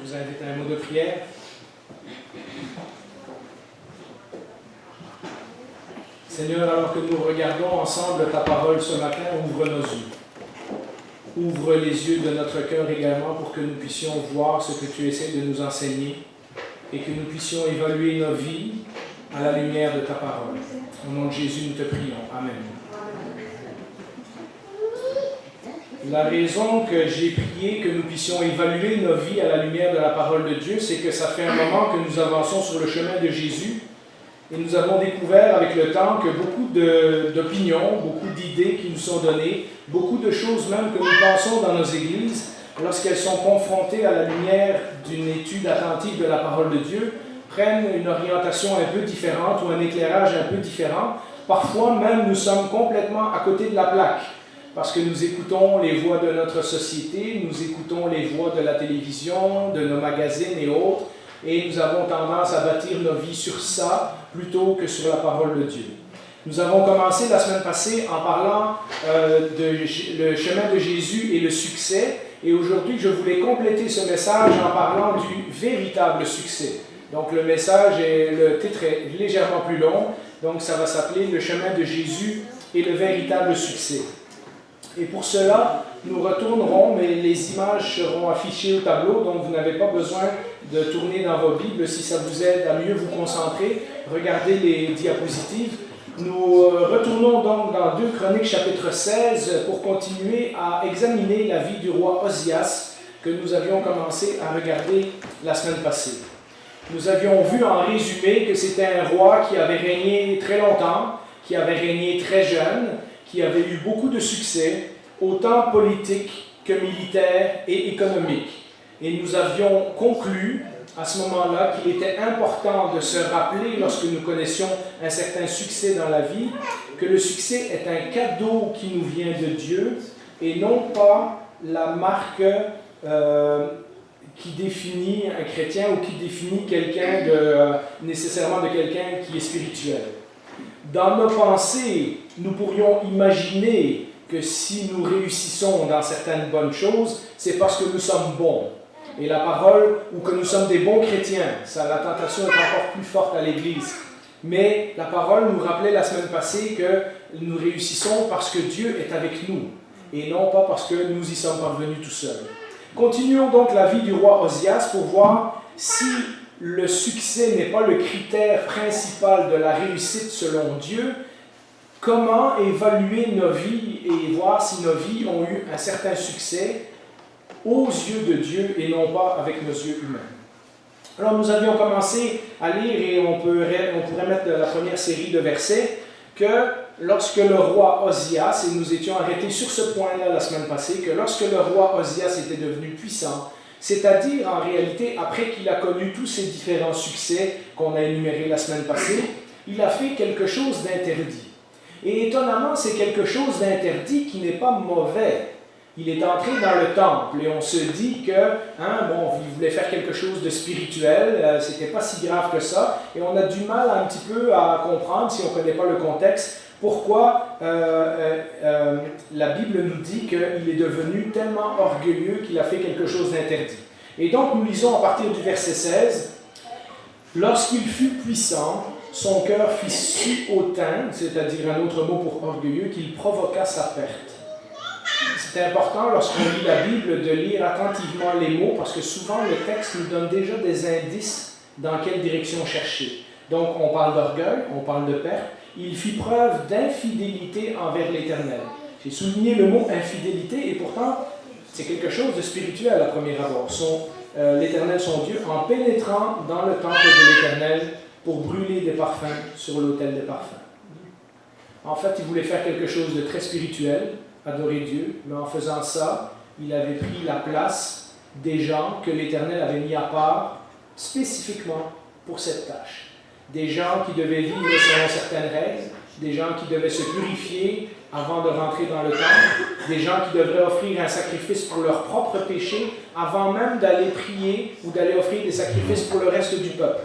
Je vous invite à un mot de prière. Seigneur, alors que nous regardons ensemble ta parole ce matin, ouvre nos yeux. Ouvre les yeux de notre cœur également pour que nous puissions voir ce que tu essaies de nous enseigner et que nous puissions évaluer nos vies à la lumière de ta parole. Au nom de Jésus, nous te prions. Amen. La raison que j'ai prié que nous puissions évaluer nos vies à la lumière de la parole de Dieu, c'est que ça fait un moment que nous avançons sur le chemin de Jésus et nous avons découvert avec le temps que beaucoup d'opinions, beaucoup d'idées qui nous sont données, beaucoup de choses même que nous pensons dans nos églises, lorsqu'elles sont confrontées à la lumière d'une étude attentive de la parole de Dieu, prennent une orientation un peu différente ou un éclairage un peu différent. Parfois même, nous sommes complètement à côté de la plaque. Parce que nous écoutons les voix de notre société, nous écoutons les voix de la télévision, de nos magazines et autres, et nous avons tendance à bâtir nos vies sur ça plutôt que sur la parole de Dieu. Nous avons commencé la semaine passée en parlant le chemin de Jésus et le succès, et aujourd'hui je voulais compléter ce message en parlant du véritable succès. Donc le titre est légèrement plus long, donc ça va s'appeler le chemin de Jésus et le véritable succès. Et pour cela, nous retournerons, mais les images seront affichées au tableau, donc vous n'avez pas besoin de tourner dans vos Bibles si ça vous aide à mieux vous concentrer. Regardez les diapositives. Nous retournons donc dans 2 Chroniques chapitre 16 pour continuer à examiner la vie du roi Osias que nous avions commencé à regarder la semaine passée. Nous avions vu en résumé que c'était un roi qui avait régné très longtemps, qui avait régné très jeune, qui avait eu beaucoup de succès, autant politique que militaire et économique. Et nous avions conclu à ce moment-là qu'il était important de se rappeler, lorsque nous connaissions un certain succès dans la vie, que le succès est un cadeau qui nous vient de Dieu et non pas la marque qui définit un chrétien ou qui définit quelqu'un nécessairement de quelqu'un qui est spirituel. Dans nos pensées, nous pourrions imaginer que si nous réussissons dans certaines bonnes choses, c'est parce que nous sommes bons. Et la parole, ou que nous sommes des bons chrétiens, la tentation est encore plus forte à l'Église. Mais la parole nous rappelait la semaine passée que nous réussissons parce que Dieu est avec nous, et non pas parce que nous y sommes parvenus tout seuls. Continuons donc la vie du roi Osias pour voir si le succès n'est pas le critère principal de la réussite selon Dieu. Comment évaluer nos vies et voir si nos vies ont eu un certain succès aux yeux de Dieu et non pas avec nos yeux humains. Alors nous avions commencé à lire et on pourrait mettre la première série de versets que lorsque le roi Osias, et nous étions arrêtés sur ce point-là la semaine passée, que lorsque le roi Osias était devenu puissant, c'est-à-dire en réalité après qu'il a connu tous ces différents succès qu'on a énumérés la semaine passée, il a fait quelque chose d'interdit. Et étonnamment, c'est quelque chose d'interdit qui n'est pas mauvais. Il est entré dans le temple et on se dit que, il voulait faire quelque chose de spirituel, c'était pas si grave que ça, et on a du mal un petit peu à comprendre, si on ne connaît pas le contexte, pourquoi la Bible nous dit qu'il est devenu tellement orgueilleux qu'il a fait quelque chose d'interdit. Et donc nous lisons à partir du verset 16, « Lorsqu'il fut puissant, son cœur fit si hautain, c'est-à-dire un autre mot pour orgueilleux, qu'il provoqua sa perte. » C'est important lorsqu'on lit la Bible de lire attentivement les mots parce que souvent le texte nous donne déjà des indices dans quelle direction chercher. Donc on parle d'orgueil, on parle de perte. Il fit preuve d'infidélité envers l'Éternel. J'ai souligné le mot infidélité et pourtant c'est quelque chose de spirituel à premier abord. L'Éternel son Dieu en pénétrant dans le temple de l'Éternel pour brûler des parfums sur l'autel des parfums. En fait, il voulait faire quelque chose de très spirituel, adorer Dieu, mais en faisant ça, il avait pris la place des gens que l'Éternel avait mis à part spécifiquement pour cette tâche. Des gens qui devaient vivre selon certaines règles, des gens qui devaient se purifier avant de rentrer dans le temple, des gens qui devraient offrir un sacrifice pour leurs propres péchés avant même d'aller prier ou d'aller offrir des sacrifices pour le reste du peuple.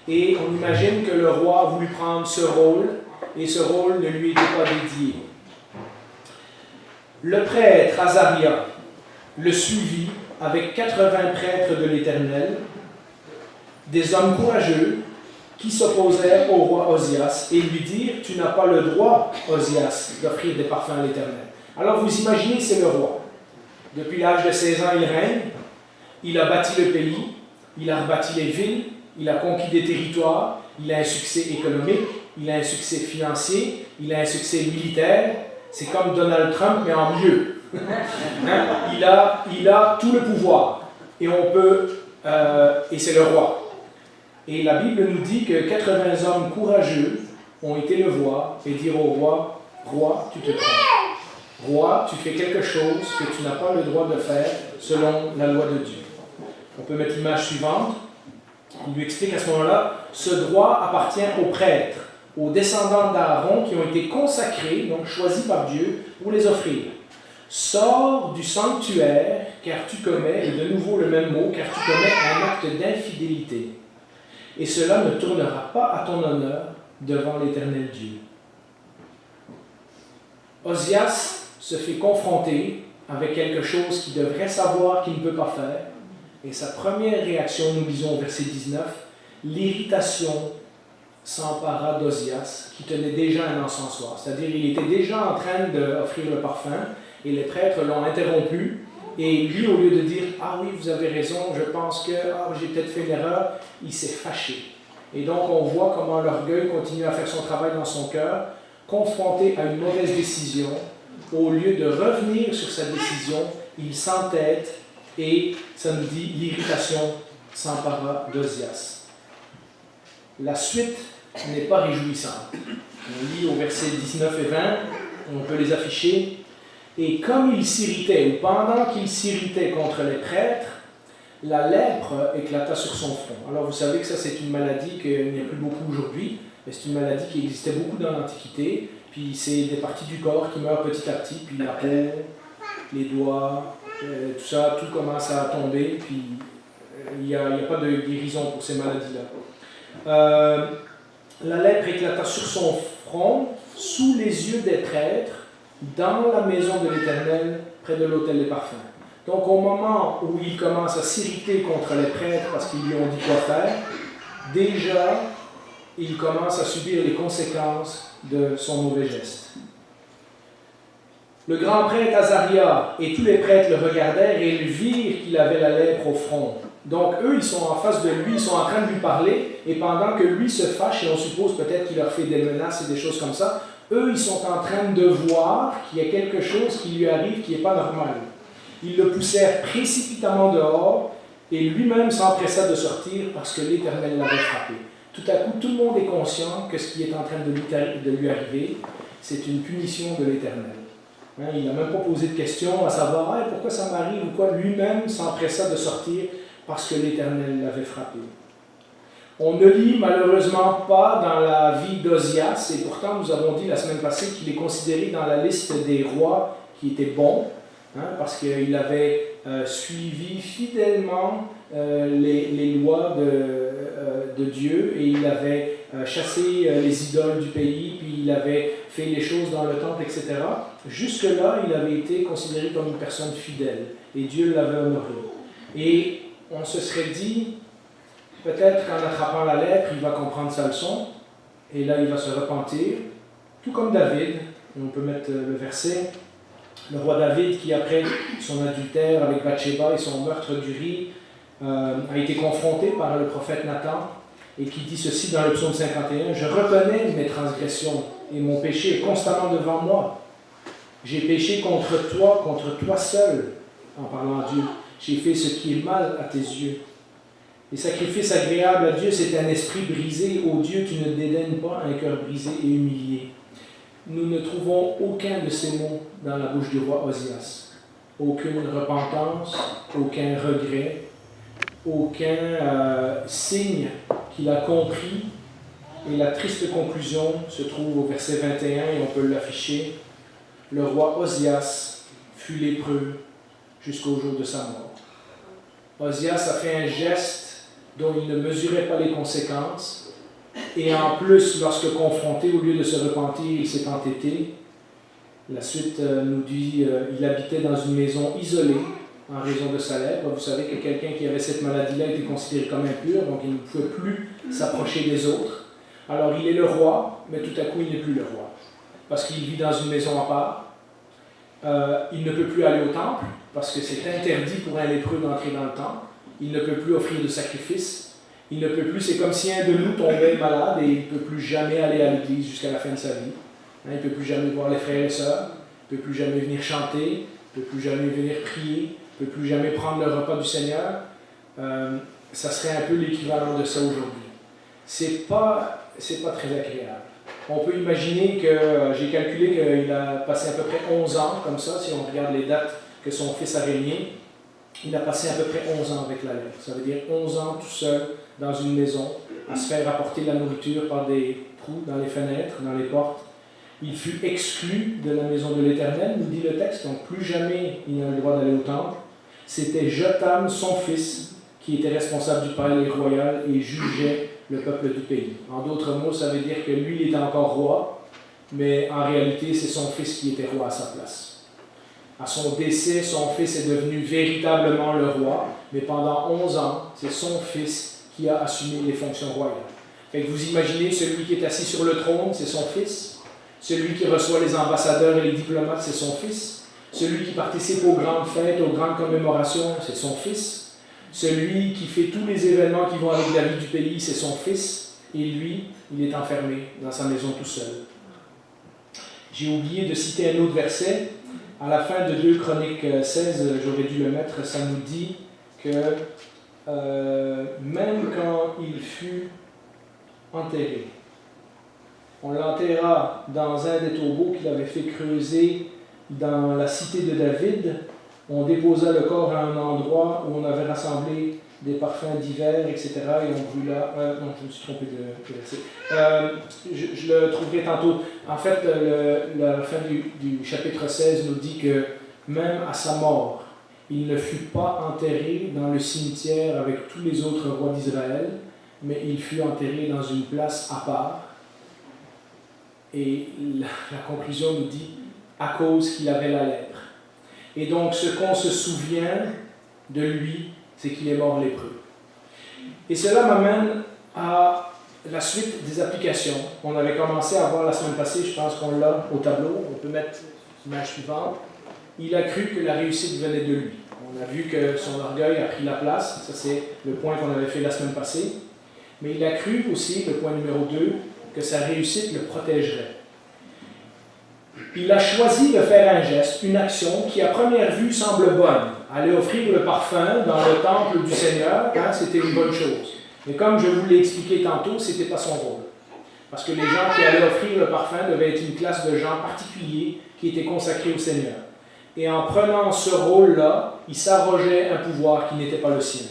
Et on imagine que le roi a voulu prendre ce rôle, et ce rôle ne lui était pas dédié. Le prêtre Azaria le suivit avec 80 prêtres de l'Éternel, des hommes courageux, qui s'opposèrent au roi Osias et lui dirent « Tu n'as pas le droit, Osias, d'offrir des parfums à l'Éternel. » Alors vous imaginez, c'est le roi. Depuis l'âge de 16 ans, il règne, il a bâti le pays, il a rebâti les villes, il a conquis des territoires, il a un succès économique, il a un succès financier, il a un succès militaire. C'est comme Donald Trump, mais en mieux. Hein? Il a tout le pouvoir. Et et c'est le roi. Et la Bible nous dit que 80 hommes courageux ont été le voir et dire au roi, « Roi, tu te trompes. Roi, tu fais quelque chose que tu n'as pas le droit de faire selon la loi de Dieu. » On peut mettre l'image suivante. Il lui explique à ce moment-là, « Ce droit appartient aux prêtres, aux descendants d'Aaron qui ont été consacrés, donc choisis par Dieu, pour les offrir. Sors du sanctuaire, car tu commets, et de nouveau le même mot, car tu commets un acte d'infidélité. Et cela ne tournera pas à ton honneur devant l'Éternel Dieu. » Osias se fait confronter avec quelque chose qu'il devrait savoir qu'il ne peut pas faire. Et sa première réaction, nous lisons au verset 19, l'irritation s'empara d'Osias, qui tenait déjà un encensoir. C'est-à-dire, il était déjà en train d'offrir le parfum, et les prêtres l'ont interrompu. Et lui, au lieu de dire « Ah oui, vous avez raison, je pense que j'ai peut-être fait une erreur », il s'est fâché. Et donc, on voit comment l'orgueil continue à faire son travail dans son cœur, confronté à une mauvaise décision. Au lieu de revenir sur sa décision, il s'entête et, ça nous dit, l'irritation s'empara d'Osias. La suite n'est pas réjouissante. On lit au verset 19 et 20, on peut les afficher. Et comme il s'irritait, ou pendant qu'il s'irritait contre les prêtres, la lèpre éclata sur son front. Alors vous savez que ça c'est une maladie qu'il n'y a plus beaucoup aujourd'hui, mais c'est une maladie qui existait beaucoup dans l'Antiquité, puis c'est des parties du corps qui meurent petit à petit, puis la peau, les doigts, tout ça, tout commence à tomber, puis il n'y a pas de guérison pour ces maladies-là. La lèpre éclata sur son front, sous les yeux des prêtres, dans la maison de l'Éternel, près de l'autel des parfums. Donc au moment où il commence à s'irriter contre les prêtres parce qu'ils lui ont dit quoi faire, déjà, il commence à subir les conséquences de son mauvais geste. Le grand prêtre Azaria et tous les prêtres le regardèrent et ils virent qu'il avait la lèpre au front. Donc eux, ils sont en face de lui, ils sont en train de lui parler, et pendant que lui se fâche, et on suppose peut-être qu'il leur fait des menaces et des choses comme ça, eux, ils sont en train de voir qu'il y a quelque chose qui lui arrive qui n'est pas normal. Ils le poussèrent précipitamment dehors et lui-même s'empressa de sortir parce que l'Éternel l'avait frappé. Tout à coup, tout le monde est conscient que ce qui est en train de lui arriver, c'est une punition de l'Éternel. Hein, il n'a même pas posé de questions à savoir « pourquoi ça m'arrive » ou quoi. Lui-même s'empressa de sortir parce que l'Éternel l'avait frappé. On ne lit malheureusement pas dans la vie d'Osias, et pourtant nous avons dit la semaine passée qu'il est considéré dans la liste des rois qui étaient bons, hein, parce qu'il avait suivi fidèlement les lois de Dieu, et il avait chassé les idoles du pays, puis il avait fait les choses dans le temple, etc. Jusque-là, il avait été considéré comme une personne fidèle, et Dieu l'avait honoré. Et on se serait dit, peut-être qu'en attrapant la lèpre, il va comprendre sa leçon, et là il va se repentir, tout comme David. On peut mettre le verset. Le roi David, qui après son adultère avec Bathsheba et son meurtre d'Uri, a été confronté par le prophète Nathan, et qui dit ceci dans le psaume 51, « Je reconnais mes transgressions, et mon péché est constamment devant moi. J'ai péché contre toi seul, en parlant à Dieu. J'ai fait ce qui est mal à tes yeux. Les sacrifices agréables à Dieu, c'est un esprit brisé. Ô Dieu, tu ne dédaignes pas un cœur brisé et humilié. » Nous ne trouvons aucun de ces mots dans la bouche du roi Osias. Aucune repentance, aucun regret, aucun signe qu'il a compris. Et la triste conclusion se trouve au verset 21, et on peut l'afficher. Le roi Osias fut lépreux jusqu'au jour de sa mort. Osias a fait un geste dont il ne mesurait pas les conséquences, et en plus, lorsque confronté, au lieu de se repentir, il s'est entêté. La suite nous dit il habitait dans une maison isolée, en raison de sa lèpre. Vous savez que quelqu'un qui avait cette maladie-là était considéré comme impur, donc il ne pouvait plus s'approcher des autres. Alors il est le roi, mais tout à coup il n'est plus le roi, parce qu'il vit dans une maison à part. Il ne peut plus aller au temple, parce que c'est interdit pour un lépreux d'entrer dans le temple. Il ne peut plus offrir de sacrifice. Il ne peut plus, c'est comme si un de nous tombait malade et il ne peut plus jamais aller à l'église jusqu'à la fin de sa vie. Il ne peut plus jamais voir les frères et sœurs, il ne peut plus jamais venir chanter, il ne peut plus jamais venir prier, il ne peut plus jamais prendre le repas du Seigneur. Ça serait un peu l'équivalent de ça aujourd'hui. C'est pas très agréable. On peut imaginer que, j'ai calculé qu'il a passé à peu près 11 ans, comme ça, si on regarde les dates que son fils a régné, il a passé à peu près 11 ans avec la lèpre. Ça veut dire 11 ans tout seul dans une maison, à se faire apporter de la nourriture par des trous dans les fenêtres, dans les portes. Il fut exclu de la maison de l'Éternel, nous dit le texte, donc plus jamais il n'a le droit d'aller au temple. C'était Jotham, son fils, qui était responsable du palais royal et jugeait le peuple du pays. En d'autres mots, ça veut dire que lui, il était encore roi, mais en réalité, c'est son fils qui était roi à sa place. À son décès, son fils est devenu véritablement le roi, mais pendant 11 ans, c'est son fils qui a assumé les fonctions royales. Fait que vous imaginez, celui qui est assis sur le trône, c'est son fils. Celui qui reçoit les ambassadeurs et les diplomates, c'est son fils. Celui qui participe aux grandes fêtes, aux grandes commémorations, c'est son fils. Celui qui fait tous les événements qui vont avec la vie du pays, c'est son fils. Et lui, il est enfermé dans sa maison tout seul. J'ai oublié de citer un autre verset. À la fin de 2 Chroniques 16, j'aurais dû le mettre, ça nous dit que même quand il fut enterré, on l'enterra dans un des tombeaux qu'il avait fait creuser dans la cité de David. On déposa le corps à un endroit où on avait rassemblé des parfums divers, etc. Et on brûla... non, je me suis trompé de verset. Je le trouverai tantôt. En fait, la fin du chapitre 16 nous dit que même à sa mort, il ne fut pas enterré dans le cimetière avec tous les autres rois d'Israël, mais il fut enterré dans une place à part. Et la conclusion nous dit à cause qu'il avait la lèpre. Et donc, ce qu'on se souvient de lui, c'est qu'il est mort lépreux. Et cela m'amène à la suite des applications. On avait commencé à voir la semaine passée, je pense qu'on l'a au tableau. On peut mettre l'image suivante. Il a cru que la réussite venait de lui. On a vu que son orgueil a pris la place. Ça, c'est le point qu'on avait fait la semaine passée. Mais il a cru aussi, le point numéro 2, que sa réussite le protégerait. Il a choisi de faire un geste, une action qui à première vue semble bonne. Aller offrir le parfum dans le temple du Seigneur, c'était une bonne chose. Mais comme je vous l'ai expliqué tantôt, ce n'était pas son rôle. Parce que les gens qui allaient offrir le parfum devaient être une classe de gens particuliers qui étaient consacrés au Seigneur. Et en prenant ce rôle-là, il s'arrogeait un pouvoir qui n'était pas le sien.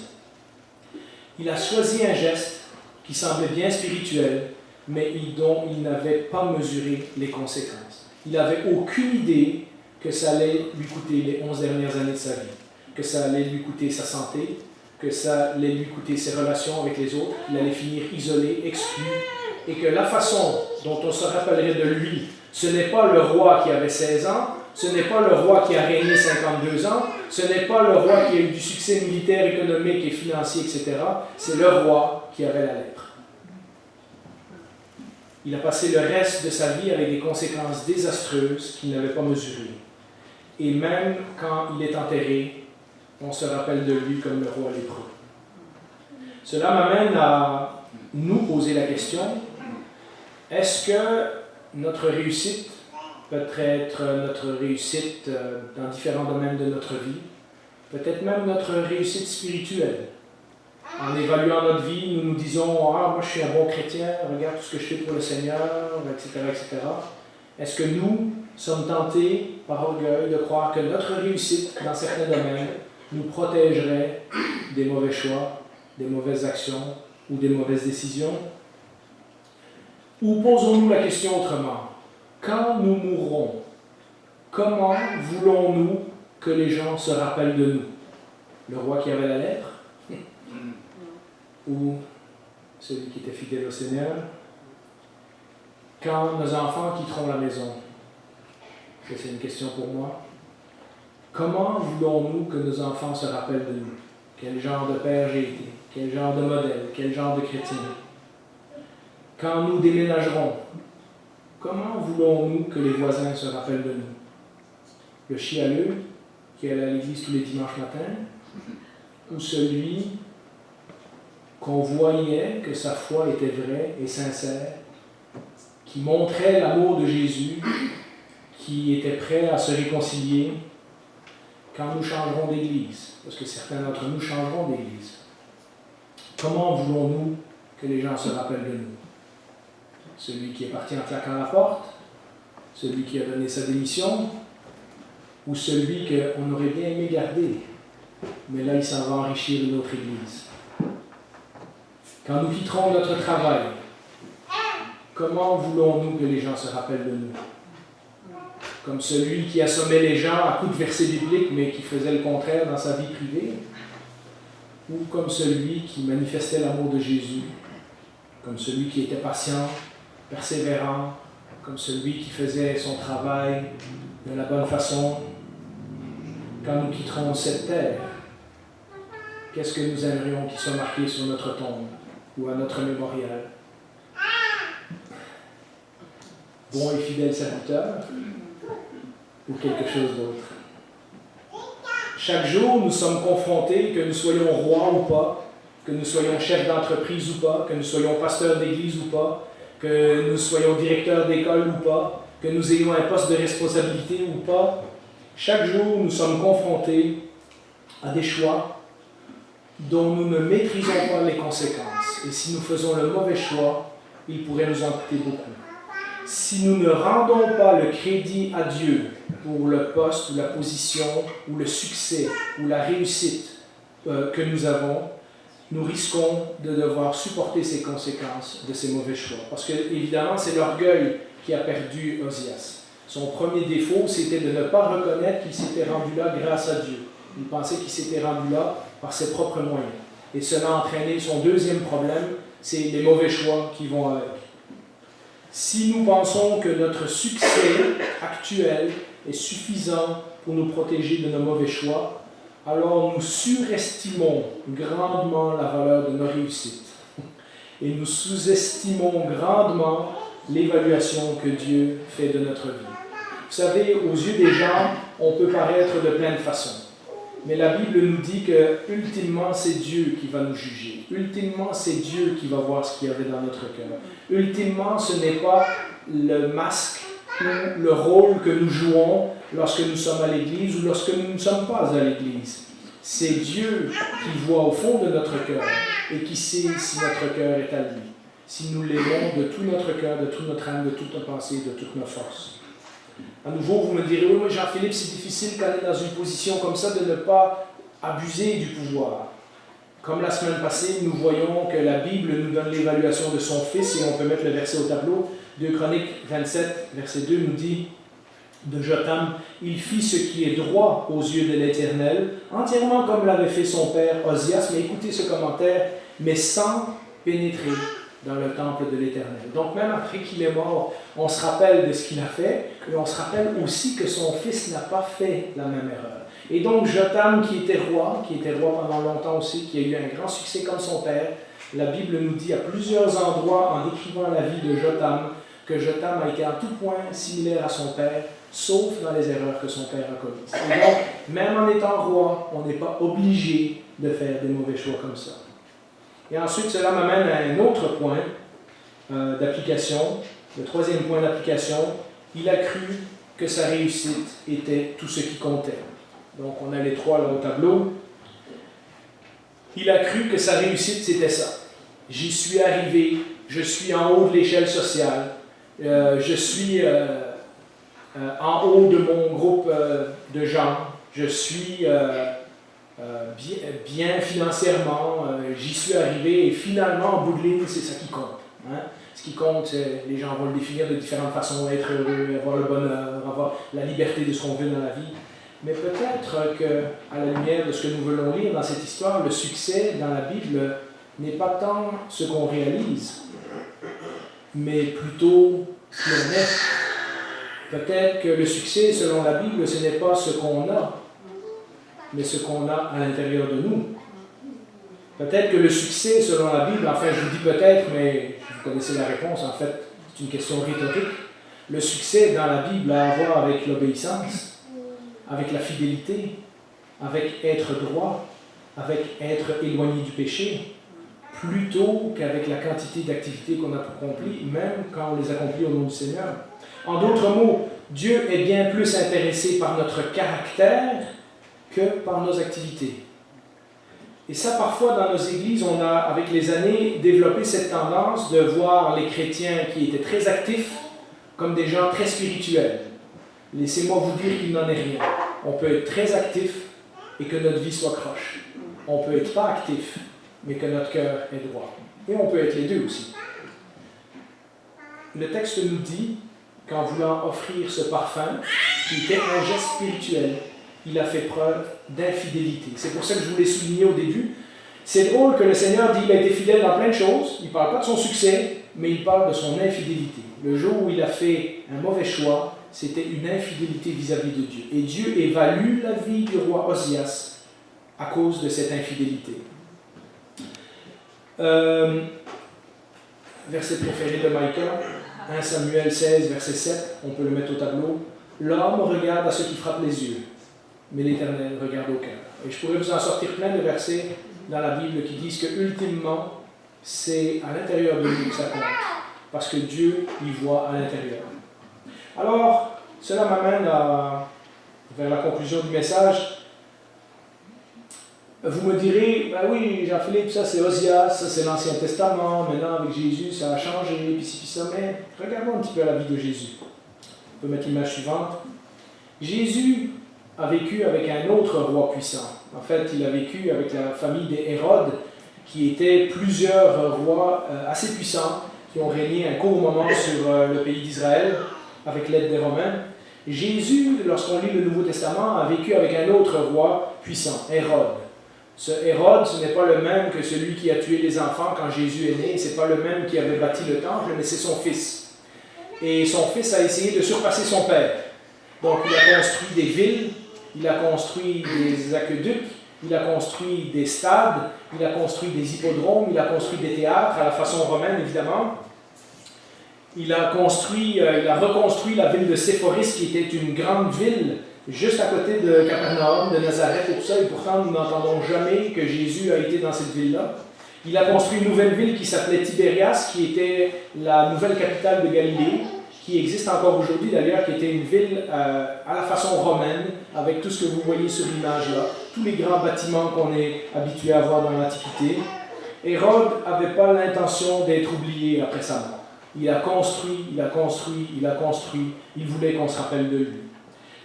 Il a choisi un geste qui semblait bien spirituel, mais dont il n'avait pas mesuré les conséquences. Il n'avait aucune idée que ça allait lui coûter les 11 dernières années de sa vie, que ça allait lui coûter sa santé, que ça allait lui coûter ses relations avec les autres, qu'il allait finir isolé, exclu, et que la façon dont on se rappellerait de lui, ce n'est pas le roi qui avait 16 ans, ce n'est pas le roi qui a régné 52 ans, ce n'est pas le roi qui a eu du succès militaire, économique et financier, etc. C'est le roi qui avait la lèpre. Il a passé le reste de sa vie avec des conséquences désastreuses qu'il n'avait pas mesurées. Et même quand il est enterré, on se rappelle de lui comme le roi lépreux. Cela m'amène à nous poser la question, est-ce que notre réussite peut être notre réussite dans différents domaines de notre vie, peut-être même notre réussite spirituelle? En évaluant notre vie, nous nous disons « Ah, moi je suis un bon chrétien, regarde tout ce que je fais pour le Seigneur, etc. etc. » Est-ce que nous sommes tentés par orgueil de croire que notre réussite dans certains domaines nous protégerait des mauvais choix, des mauvaises actions ou des mauvaises décisions? Ou posons-nous la question autrement. Quand nous mourrons, comment voulons-nous que les gens se rappellent de nous? Le roi qui avait la lèpre? Ou celui qui était fidèle au Seigneur? Quand nos enfants quitteront la maison? C'est une question pour moi. Comment voulons-nous que nos enfants se rappellent de nous? Quel genre de père j'ai été? Quel genre de modèle? Quel genre de chrétien? Quand nous déménagerons, comment voulons-nous que les voisins se rappellent de nous? Le chialeux qui est à l'église tous les dimanches matins? Ou celui qu'on voyait que sa foi était vraie et sincère, qui montrait l'amour de Jésus, qui était prêt à se réconcilier quand nous changerons d'église, parce que certains d'entre nous changeront d'église. Comment voulons-nous que les gens se rappellent de nous? Celui qui est parti en claquant la porte? Celui qui a donné sa démission? Ou celui qu'on aurait bien aimé garder, mais là il s'en va enrichir une autre église? Quand nous quitterons notre travail, comment voulons-nous que les gens se rappellent de nous? Comme celui qui assommait les gens à coups de versets bibliques, mais qui faisait le contraire dans sa vie privée? Ou comme celui qui manifestait l'amour de Jésus? Comme celui qui était patient, persévérant? Comme celui qui faisait son travail de la bonne façon? Quand nous quitterons cette terre, qu'est-ce que nous aimerions qu'il soit marqué sur notre tombe ou à notre mémorial? Bon et fidèle serviteur ou quelque chose d'autre? Chaque jour, nous sommes confrontés, que nous soyons rois ou pas, que nous soyons chefs d'entreprise ou pas, que nous soyons pasteurs d'église ou pas, que nous soyons directeurs d'école ou pas, que nous ayons un poste de responsabilité ou pas. Chaque jour, nous sommes confrontés à des choix dont nous ne maîtrisons pas les conséquences. Et si nous faisons le mauvais choix, il pourrait nous en coûter beaucoup. Si nous ne rendons pas le crédit à Dieu pour le poste ou la position ou le succès ou la réussite que nous avons, nous risquons de devoir supporter ces conséquences de ces mauvais choix. Parce que, évidemment, c'est l'orgueil qui a perdu Osias. Son premier défaut, c'était de ne pas reconnaître qu'il s'était rendu là grâce à Dieu. Il pensait qu'il s'était rendu là par ses propres moyens. Et cela a entraîné son deuxième problème, c'est les mauvais choix qui vont avec. Si nous pensons que notre succès actuel est suffisant pour nous protéger de nos mauvais choix, alors nous surestimons grandement la valeur de nos réussites. Et nous sous-estimons grandement l'évaluation que Dieu fait de notre vie. Vous savez, aux yeux des gens, on peut paraître de plein de façons. Mais la Bible nous dit que, ultimement, c'est Dieu qui va nous juger. Ultimement, c'est Dieu qui va voir ce qu'il y avait dans notre cœur. Ultimement, ce n'est pas le masque ou le rôle que nous jouons lorsque nous sommes à l'Église ou lorsque nous ne sommes pas à l'Église. C'est Dieu qui voit au fond de notre cœur et qui sait si notre cœur est à lui. Si nous l'aimons de tout notre cœur, de toute notre âme, de toute notre pensée, de toute nos forces. À nouveau, vous me direz, oui, Jean-Philippe, c'est difficile quand on est dans une position comme ça de ne pas abuser du pouvoir. Comme la semaine passée, nous voyons que la Bible nous donne l'évaluation de son fils, et on peut mettre le verset au tableau. 2 Chroniques 27, verset 2 nous dit de Jotham, « Il fit ce qui est droit aux yeux de l'Éternel, entièrement comme l'avait fait son père Osias. » Mais écoutez ce commentaire, « mais sans pénétrer dans le temple de l'Éternel. » Donc même après qu'il est mort, on se rappelle de ce qu'il a fait, et on se rappelle aussi que son fils n'a pas fait la même erreur. Et donc Jotham, qui était roi pendant longtemps aussi, qui a eu un grand succès comme son père, la Bible nous dit à plusieurs endroits, en décrivant la vie de Jotham, que Jotham a été en tout point similaire à son père, sauf dans les erreurs que son père a commises. Et donc, même en étant roi, on n'est pas obligé de faire des mauvais choix comme ça. Et ensuite, cela m'amène à un autre point d'application, le troisième point d'application. Il a cru que sa réussite était tout ce qui comptait. Donc, on a les trois là au tableau. Il a cru que sa réussite, c'était ça. J'y suis arrivé, je suis en haut de l'échelle sociale, je suis en haut de mon groupe de gens, je suis bien financièrement, j'y suis arrivé et finalement, en bout de ligne, c'est ça qui compte. Hein? Ce qui compte, les gens vont le définir de différentes façons, être heureux, avoir le bonheur, avoir la liberté de ce qu'on veut dans la vie. Mais peut-être qu'à la lumière de ce que nous voulons lire dans cette histoire, le succès dans la Bible n'est pas tant ce qu'on réalise, mais plutôt ce qu'on est. Peut-être que le succès, selon la Bible, ce n'est pas ce qu'on a, mais ce qu'on a à l'intérieur de nous. Peut-être que le succès, selon la Bible, enfin je vous dis peut-être, mais vous connaissez la réponse, en fait, c'est une question rhétorique. Le succès dans la Bible a à voir avec l'obéissance, avec la fidélité, avec être droit, avec être éloigné du péché, plutôt qu'avec la quantité d'activités qu'on a accomplies, même quand on les accomplit au nom du Seigneur. En d'autres mots, Dieu est bien plus intéressé par notre caractère que par nos activités. Et ça, parfois, dans nos églises, on a, avec les années, développé cette tendance de voir les chrétiens qui étaient très actifs comme des gens très spirituels. Laissez-moi vous dire qu'il n'en est rien. On peut être très actif et que notre vie soit croche. On peut être pas actif, mais que notre cœur est droit. Et on peut être les deux aussi. Le texte nous dit qu'en voulant offrir ce parfum, qui était un geste spirituel, il a fait preuve d'infidélité. C'est pour ça que je voulais souligner au début. C'est drôle que le Seigneur dit qu'il a été fidèle dans plein de choses. Il ne parle pas de son succès, mais il parle de son infidélité. Le jour où il a fait un mauvais choix, c'était une infidélité vis-à-vis de Dieu. Et Dieu évalue la vie du roi Osias à cause de cette infidélité. Verset préféré de Micah, 1 Samuel 16, verset 7, on peut le mettre au tableau. L'homme regarde à ce qui frappe les yeux, mais l'Éternel regarde au cœur. Et je pourrais vous en sortir plein de versets dans la Bible qui disent que ultimement, c'est à l'intérieur de nous que ça compte, parce que Dieu y voit à l'intérieur. Alors, cela m'amène vers la conclusion du message. Vous me direz, ben oui, Jean-Philippe, ça c'est Osias, ça c'est l'Ancien Testament, maintenant avec Jésus ça a changé, puis ci, puis ça, mais regardons un petit peu la vie de Jésus. On peut mettre l'image suivante. Jésus a vécu avec un autre roi puissant. En fait, il a vécu avec la famille des Hérodes, qui étaient plusieurs rois assez puissants, qui ont régné un court moment sur le pays d'Israël, avec l'aide des Romains. Jésus, lorsqu'on lit le Nouveau Testament, a vécu avec un autre roi puissant, Hérode. Ce Hérode, ce n'est pas le même que celui qui a tué les enfants quand Jésus est né, ce n'est pas le même qui avait bâti le temple, mais c'est son fils. Et son fils a essayé de surpasser son père. Donc il a construit des villes, il a construit des aqueducs, il a construit des stades, il a construit des hippodromes, il a construit des théâtres à la façon romaine évidemment. Il a reconstruit la ville de Séphoris qui était une grande ville juste à côté de Capernaum, de Nazareth et tout ça, et pourtant nous n'entendons jamais que Jésus a été dans cette ville-là. Il a construit une nouvelle ville qui s'appelait Tibérias, qui était la nouvelle capitale de Galilée, qui existe encore aujourd'hui d'ailleurs, qui était une ville à la façon romaine, avec tout ce que vous voyez sur l'image là, tous les grands bâtiments qu'on est habitué à voir dans l'Antiquité. Hérode n'avait pas l'intention d'être oublié après sa mort. Il a construit, il voulait qu'on se rappelle de lui.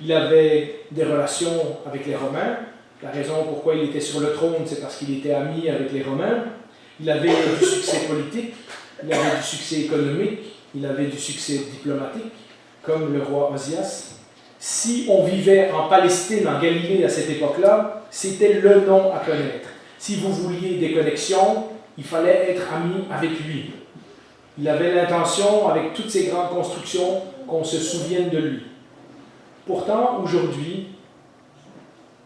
Il avait des relations avec les Romains. La raison pourquoi il était sur le trône, c'est parce qu'il était ami avec les Romains. Il avait du succès politique, il avait du succès économique, il avait du succès diplomatique, comme le roi Osias. Si on vivait en Palestine, en Galilée à cette époque-là, c'était le nom à connaître. Si vous vouliez des connexions, il fallait être ami avec lui. Il avait l'intention, avec toutes ces grandes constructions, qu'on se souvienne de lui. Pourtant, aujourd'hui,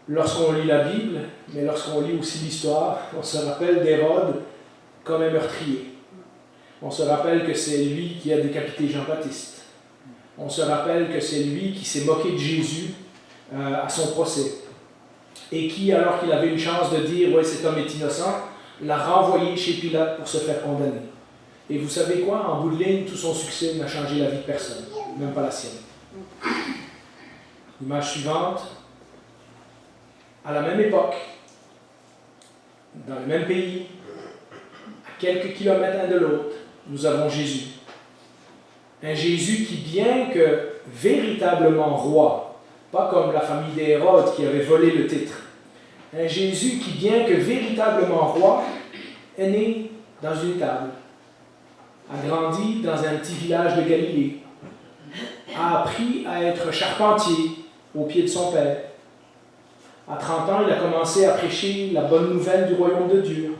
lorsqu'on lit la Bible, mais lorsqu'on lit aussi l'histoire, on se rappelle d'Hérode comme un meurtrier. On se rappelle que c'est lui qui a décapité Jean-Baptiste. On se rappelle que c'est lui qui s'est moqué de Jésus à son procès. Et qui, alors qu'il avait une chance de dire « ouais, cet homme est innocent », l'a renvoyé chez Pilate pour se faire condamner. Et vous savez quoi? En bout de ligne, tout son succès n'a changé la vie de personne, même pas la sienne. Image suivante. À la même époque, dans le même pays, à quelques kilomètres l'un de l'autre, nous avons Jésus. Un Jésus qui, bien que véritablement roi, pas comme la famille des Hérodes qui avait volé le titre, un Jésus qui, bien que véritablement roi, est né dans une table, a grandi dans un petit village de Galilée, a appris à être charpentier au pied de son père. À 30 ans, il a commencé à prêcher la bonne nouvelle du royaume de Dieu.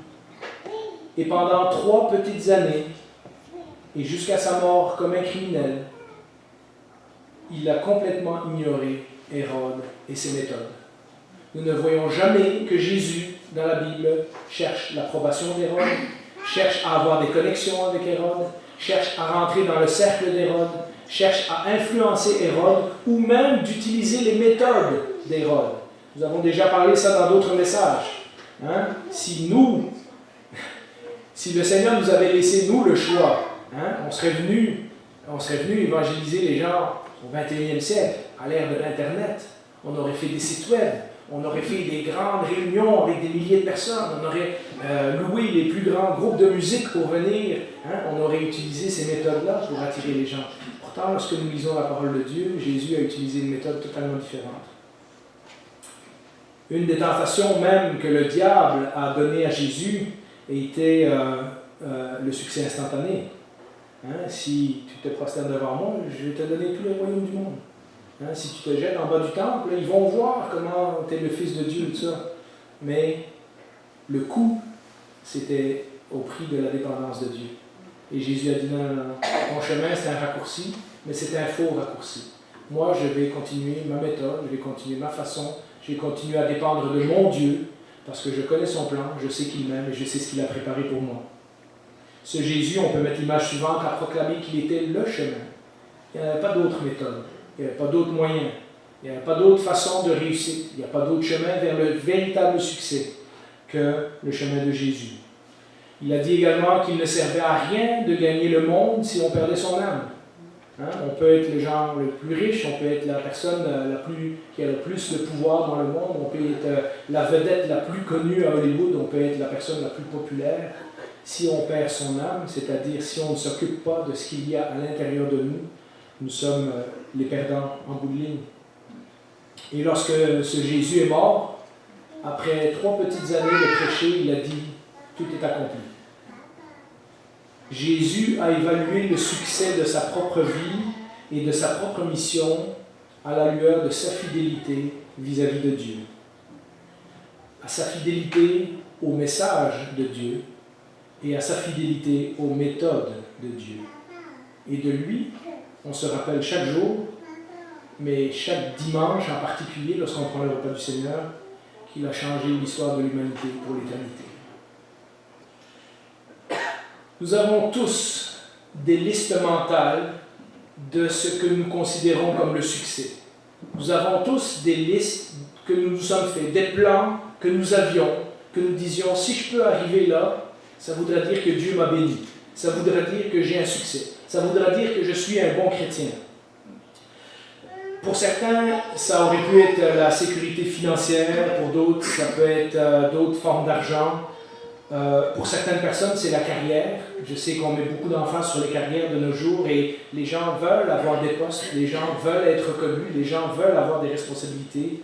Et pendant 3 petites années, et jusqu'à sa mort comme un criminel, il a complètement ignoré Hérode et ses méthodes. Nous ne voyons jamais que Jésus, dans la Bible, cherche l'approbation d'Hérode, cherche à avoir des connexions avec Hérode, cherche à rentrer dans le cercle d'Hérode, cherche à influencer Hérode, ou même d'utiliser les méthodes d'Hérode. Nous avons déjà parlé ça dans d'autres messages. Hein? Si le Seigneur nous avait laissé, nous, le choix, hein, on serait venu évangéliser les gens au 21e siècle, à l'ère de l'Internet. On aurait fait des sites web, on aurait fait des grandes réunions avec des milliers de personnes, on aurait loué les plus grands groupes de musique pour venir, hein, on aurait utilisé ces méthodes-là pour attirer les gens. Pourtant, lorsque nous lisons la parole de Dieu, Jésus a utilisé une méthode totalement différente. Une des tentations même que le diable a données à Jésus était le succès instantané. Hein, si tu te prosternes devant moi, je vais te donner tous les royaumes du monde. Hein, si tu te jettes en bas du temple, ils vont voir comment tu es le Fils de Dieu, tout ça. Mais le coût, c'était au prix de la dépendance de Dieu. Et Jésus a dit non, ton chemin c'est un raccourci, mais c'est un faux raccourci. Moi, je vais continuer ma méthode, je vais continuer ma façon, je vais continuer à dépendre de mon Dieu, parce que je connais son plan, je sais qu'il m'aime et je sais ce qu'il a préparé pour moi. Ce Jésus, on peut mettre l'image suivante, a proclamé qu'il était le chemin. Il n'y avait pas d'autre méthode, il n'y avait pas d'autre moyen, il n'y avait pas d'autre façon de réussir, il n'y a pas d'autre chemin vers le véritable succès que le chemin de Jésus. Il a dit également qu'il ne servait à rien de gagner le monde si on perdait son âme. Hein? On peut être le genre le plus riche, on peut être la personne qui a le plus de pouvoir dans le monde, on peut être la vedette la plus connue à Hollywood, on peut être la personne la plus populaire. Si on perd son âme, c'est-à-dire si on ne s'occupe pas de ce qu'il y a à l'intérieur de nous, nous sommes les perdants en bout de ligne. Et lorsque ce Jésus est mort, après 3 petites années de prêcher, il a dit « Tout est accompli ». Jésus a évalué le succès de sa propre vie et de sa propre mission à la lueur de sa fidélité vis-à-vis de Dieu. À sa fidélité au message de Dieu et à sa fidélité aux méthodes de Dieu. Et de lui, on se rappelle chaque jour, mais chaque dimanche en particulier, lorsqu'on prend le repas du Seigneur, qu'il a changé l'histoire de l'humanité pour l'éternité. Nous avons tous des listes mentales de ce que nous considérons comme le succès. Nous avons tous des listes que nous nous sommes faits, des plans que nous avions, que nous disions, si je peux arriver là, ça voudrait dire que Dieu m'a béni. Ça voudrait dire que j'ai un succès. Ça voudrait dire que je suis un bon chrétien. Pour certains, ça aurait pu être la sécurité financière. Pour d'autres, ça peut être d'autres formes d'argent. Pour certaines personnes, c'est la carrière. Je sais qu'on met beaucoup d'emphase sur les carrières de nos jours et les gens veulent avoir des postes, les gens veulent être reconnus, les gens veulent avoir des responsabilités.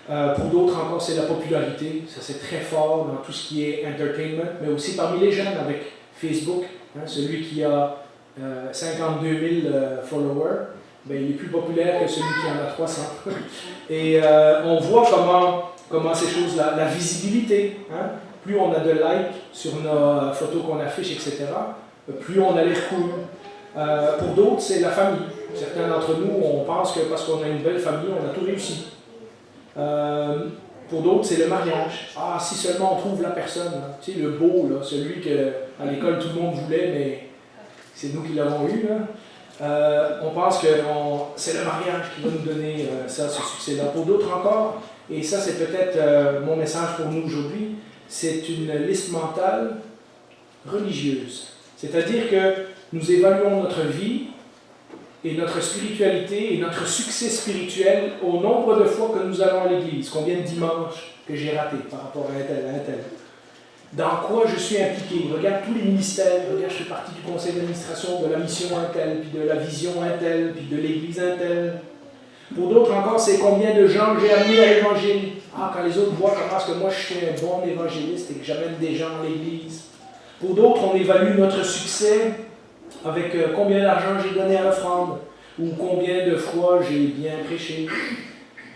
Pour d'autres encore, c'est la popularité. Ça, c'est très fort dans tout ce qui est entertainment, mais aussi parmi les jeunes avec Facebook. Hein, celui qui a 52 000 followers, ben, il est plus populaire que celui qui en a 300. Et on voit comment ces choses, la visibilité, hein, plus on a de likes sur nos photos qu'on affiche, etc., plus on a l'air cool. Pour d'autres, c'est la famille. Certains d'entre nous, on pense que parce qu'on a une belle famille, on a tout réussi. Pour d'autres, c'est le mariage. Ah, si seulement on trouve la personne, là, tu sais, le beau, là, celui qu'à l'école tout le monde voulait, mais c'est nous qui l'avons eu. Là. On pense que c'est le mariage qui va nous donner ce succès-là. Pour d'autres encore, et ça c'est peut-être mon message pour nous aujourd'hui, c'est une liste mentale religieuse. C'est-à-dire que nous évaluons notre vie et notre spiritualité et notre succès spirituel au nombre de fois que nous allons à l'église. Combien de dimanches que j'ai raté par rapport à un tel. Dans quoi je suis impliqué. Regarde tous les ministères, regarde, je fais partie du conseil d'administration de la mission un tel, puis de la vision un tel, puis de l'église un tel. Pour d'autres encore, c'est combien de gens j'ai amenés à l'évangile. Ah, quand les autres voient comment est-ce que moi je suis un bon évangéliste et que j'amène des gens à l'église. Pour d'autres, on évalue notre succès avec combien d'argent j'ai donné à l'offrande ou combien de fois j'ai bien prêché.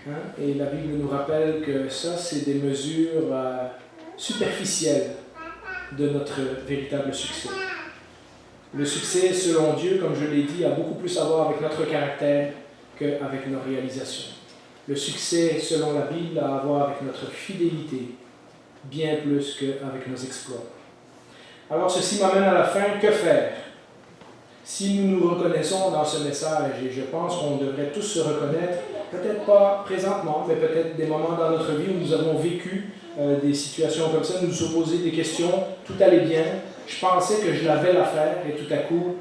Hein? Et la Bible nous rappelle que ça, c'est des mesures superficielles de notre véritable succès. Le succès, selon Dieu, comme je l'ai dit, a beaucoup plus à voir avec notre caractère qu'avec nos réalisations. Le succès, selon la Bible, a à voir avec notre fidélité, bien plus qu'avec nos exploits. Alors ceci m'amène à la fin, que faire? Si nous nous reconnaissons dans ce message, et je pense qu'on devrait tous se reconnaître, peut-être pas présentement, mais peut-être des moments dans notre vie où nous avons vécu des situations comme ça, nous nous poser des questions, tout allait bien, je pensais que je l'avais l'affaire, et tout à coup,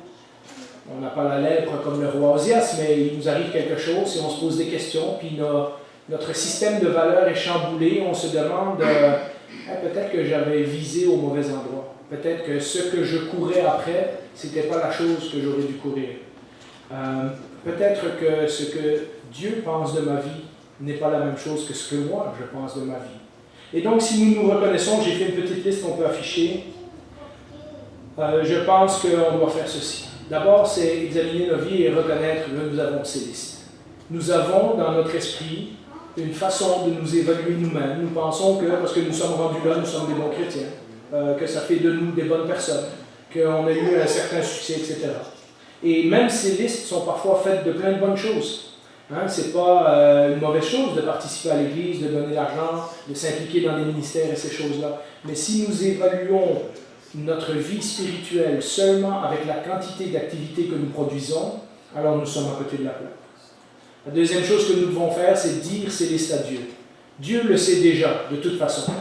on n'a pas la lèpre comme le roi Osias, mais il nous arrive quelque chose et on se pose des questions, puis notre système de valeurs est chamboulé, on se demande, peut-être que j'avais visé au mauvais endroit. Peut-être que ce que je courais après, ce n'était pas la chose que j'aurais dû courir. Peut-être que ce que Dieu pense de ma vie n'est pas la même chose que ce que moi, je pense de ma vie. Et donc, si nous nous reconnaissons, j'ai fait une petite liste qu'on peut afficher. Je pense qu'on doit faire ceci. D'abord, c'est examiner nos vies et reconnaître que nous avons ces listes. Nous avons dans notre esprit une façon de nous évaluer nous-mêmes. Nous pensons que, parce que nous sommes rendus là, nous sommes des bons chrétiens. Que ça fait de nous des bonnes personnes, qu'on a eu un certain succès, etc. Et même ces listes sont parfois faites de plein de bonnes choses. Ce n'est pas une mauvaise chose de participer à l'Église, de donner l'argent, de s'impliquer dans les ministères et ces choses-là. Mais si nous évaluons notre vie spirituelle seulement avec la quantité d'activités que nous produisons, alors nous sommes à côté de la plaque. La deuxième chose que nous devons faire, c'est dire ces listes à Dieu. Dieu le sait déjà, de toute façon.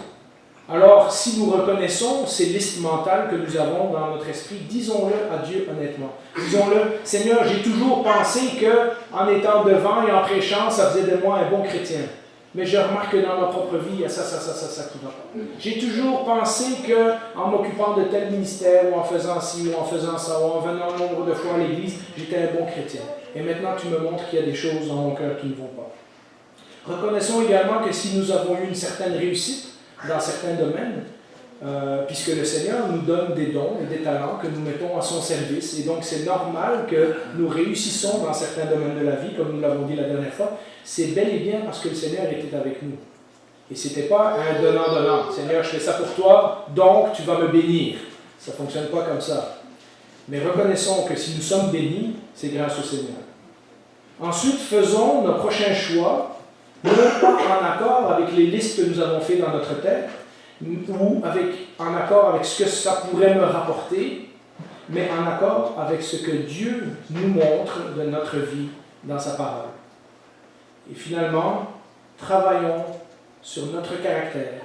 Alors, si nous reconnaissons ces listes mentales que nous avons dans notre esprit, disons-le à Dieu honnêtement. Disons-le, Seigneur, j'ai toujours pensé qu'en étant devant et en prêchant, ça faisait de moi un bon chrétien. Mais je remarque que dans ma propre vie, il y a ça qui va pas. J'ai toujours pensé qu'en m'occupant de tel ministère, ou en faisant ci, ou en faisant ça, ou en venant un nombre de fois à l'église, j'étais un bon chrétien. Et maintenant, tu me montres qu'il y a des choses dans mon cœur qui ne vont pas. Reconnaissons également que si nous avons eu une certaine réussite, dans certains domaines, puisque le Seigneur nous donne des dons et des talents que nous mettons à son service. Et donc, c'est normal que nous réussissons dans certains domaines de la vie, comme nous l'avons dit la dernière fois. C'est bel et bien parce que le Seigneur était avec nous. Et ce n'était pas un donnant-donnant. Seigneur, je fais ça pour toi, donc tu vas me bénir. Ça ne fonctionne pas comme ça. Mais reconnaissons que si nous sommes bénis, c'est grâce au Seigneur. Ensuite, faisons nos prochains choix non pas en accord avec les listes que nous avons faites dans notre tête, ou en accord avec ce que ça pourrait me rapporter, mais en accord avec ce que Dieu nous montre de notre vie dans sa parole. Et finalement, travaillons sur notre caractère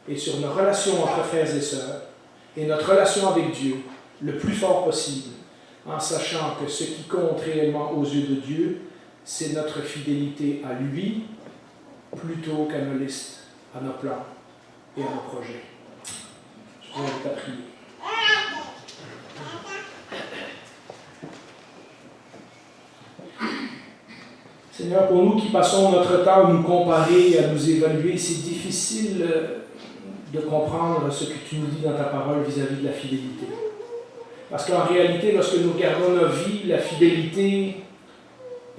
et sur nos relations entre frères et sœurs, et notre relation avec Dieu le plus fort possible, en sachant que ce qui compte réellement aux yeux de Dieu, c'est notre fidélité à lui, plutôt qu'à nos listes, à nos plans et à nos projets. Je vous invite à prier. Seigneur, pour nous qui passons notre temps à nous comparer et à nous évaluer, c'est difficile de comprendre ce que tu nous dis dans ta parole vis-à-vis de la fidélité. Parce qu'en réalité, lorsque nous regardons nos vies, la fidélité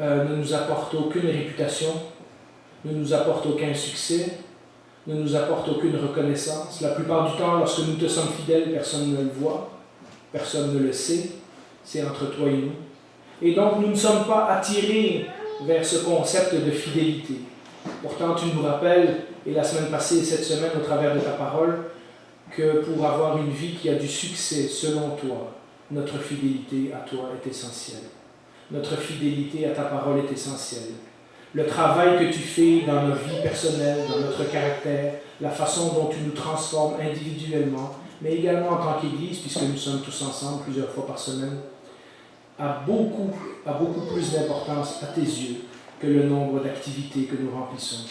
ne nous apporte aucune réputation, ne nous apporte aucun succès, ne nous apporte aucune reconnaissance. La plupart du temps, lorsque nous te sommes fidèles, personne ne le voit, personne ne le sait, c'est entre toi et nous. Et donc, nous ne sommes pas attirés vers ce concept de fidélité. Pourtant, tu nous rappelles, et la semaine passée et cette semaine au travers de ta parole, que pour avoir une vie qui a du succès selon toi, notre fidélité à toi est essentielle. Notre fidélité à ta parole est essentielle. Le travail que tu fais dans nos vies personnelles, dans notre caractère, la façon dont tu nous transformes individuellement, mais également en tant qu'Église, puisque nous sommes tous ensemble plusieurs fois par semaine, a beaucoup plus d'importance à tes yeux que le nombre d'activités que nous remplissons,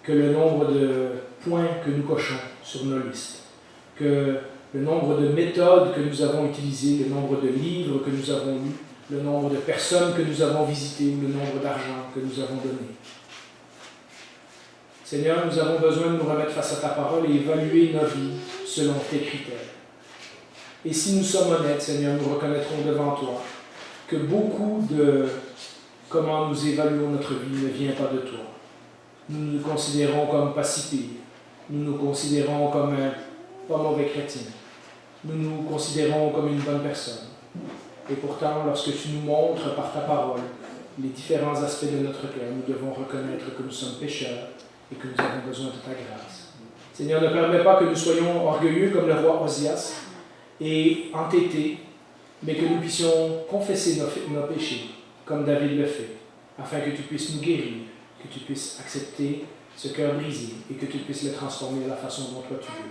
que le nombre de points que nous cochons sur nos listes, que le nombre de méthodes que nous avons utilisées, le nombre de livres que nous avons lus, le nombre de personnes que nous avons visitées ou le nombre d'argent que nous avons donné. Seigneur, nous avons besoin de nous remettre face à ta parole et évaluer nos vies selon tes critères. Et si nous sommes honnêtes, Seigneur, nous reconnaîtrons devant toi que beaucoup de comment nous évaluons notre vie ne vient pas de toi. Nous nous considérons comme pas si pires. Nous nous considérons comme un pas mauvais chrétien. Nous nous considérons comme une bonne personne. Et pourtant, lorsque tu nous montres par ta parole les différents aspects de notre cœur, nous devons reconnaître que nous sommes pécheurs et que nous avons besoin de ta grâce. Seigneur, ne permets pas que nous soyons orgueilleux comme le roi Osias et entêtés, mais que nous puissions confesser nos péchés comme David le fait, afin que tu puisses nous guérir, que tu puisses accepter ce cœur brisé et que tu puisses le transformer de la façon dont toi tu veux.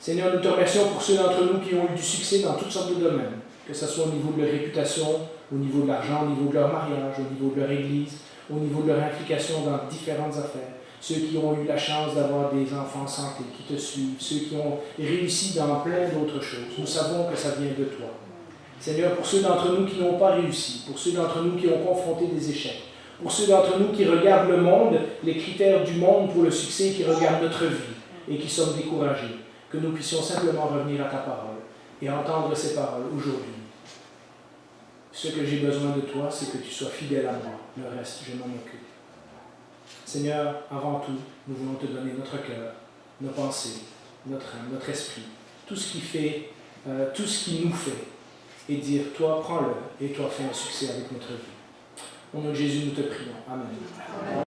Seigneur, nous te remercions pour ceux d'entre nous qui ont eu du succès dans toutes sortes de domaines, que ce soit au niveau de leur réputation, au niveau de l'argent, au niveau de leur mariage, au niveau de leur église, au niveau de leur implication dans différentes affaires. Ceux qui ont eu la chance d'avoir des enfants en santé, qui te suivent, ceux qui ont réussi dans plein d'autres choses. Nous savons que ça vient de toi. Seigneur, pour ceux d'entre nous qui n'ont pas réussi, pour ceux d'entre nous qui ont confronté des échecs, pour ceux d'entre nous qui regardent le monde, les critères du monde pour le succès, qui regardent notre vie et qui sommes découragés, que nous puissions simplement revenir à ta parole et entendre ces paroles aujourd'hui. Ce que j'ai besoin de toi, c'est que tu sois fidèle à moi. Le reste, je m'en occupe. Seigneur, avant tout, nous voulons te donner notre cœur, nos pensées, notre âme, notre esprit, tout ce qui fait, tout ce qui nous fait, et dire, toi, prends-le, et toi, fais un succès avec notre vie. Au nom de Jésus, nous te prions. Amen.